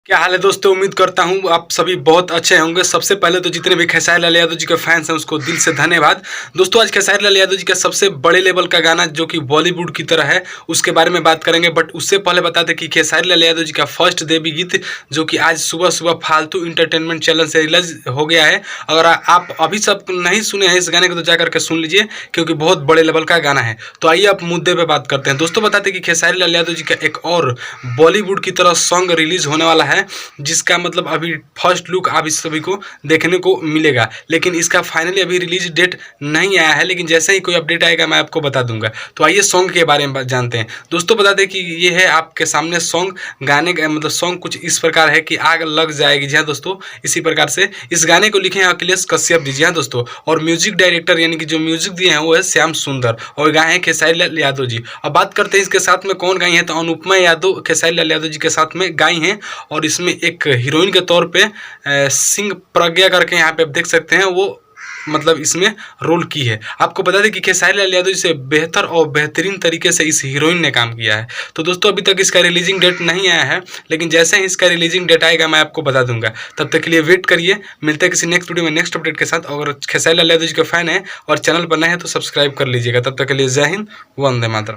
क्या हाल है दोस्तों। उम्मीद करता हूँ आप सभी बहुत अच्छे होंगे। सबसे पहले तो जितने भी खेसारी लाल यादव जी के फैंस हैं उसको दिल से धन्यवाद। दोस्तों आज खेसारी लाल यादव जी का सबसे बड़े लेवल का गाना जो कि बॉलीवुड की तरह है उसके बारे में बात करेंगे। बट उससे पहले बता दें कि खेसारी लाल यादव जी का फर्स्ट देवी गीत जो कि आज सुबह सुबह फालतू इंटरटेनमेंट चैनल से रिलीज हो गया है। अगर आप अभी सब नहीं सुने हैं इस गाने को तो जा करके सुन लीजिए क्योंकि बहुत बड़े लेवल का गाना है। तो आइए आप मुद्दे पे बात करते हैं। दोस्तों बताते हैं कि खेसारी लाल यादव जी का एक और बॉलीवुड की तरह सॉन्ग रिलीज होने वाला है जिसका मतलब अभी फर्स्ट लुक आप इस सभी को देखने को मिलेगा। लेकिन इसका फाइनली अभी रिलीज डेट नहीं आया है, लेकिन जैसे ही कोई अपडेट आएगा मैं आपको बता दूंगा। तो आइए सॉन्ग के बारे में जानते हैं। दोस्तों बता दें कि ये है आपके सामने सॉन्ग। गाने का मतलब सॉन्ग कुछ इस प्रकार है कि आग लग जाएगी। जी हाँ दोस्तों, इसी प्रकार से इस गाने को लिखे हैं अखिलेश कश्यप जी। हाँ दोस्तों, और म्यूजिक डायरेक्टर यानी कि जो म्यूजिक दिए हैं वो है श्याम सुंदर और गाए हैं खेसारी लाल यादव जी। अब बात करते हैं इसके साथ में कौन गाई है, तो अनुपमा यादव खेसारी लाल यादव जी के साथ में गाई हैं। और इसमें एक हीरोइन के तौर पे सिंह प्रज्ञा करके यहाँ पे आप देख सकते हैं, वो मतलब इसमें रोल की है। आपको बता दें कि खेसारी लाल यादव जी से बेहतर और बेहतरीन तरीके से इस हीरोइन ने काम किया है। तो दोस्तों अभी तक इसका रिलीजिंग डेट नहीं आया है, लेकिन जैसे ही इसका रिलीजिंग डेट आएगा मैं आपको बता दूंगा। तब तक के लिए वेट करिए। मिलते हैं किसी नेक्स्ट वीडियो में नेक्स्ट अपडेट के साथ। अगर खेसारी लाल यादव जी का फैन है और चैनल पर नए हैं तो सब्सक्राइब कर लीजिएगा। तब तक के लिए जय हिंद, वंदे मातरम।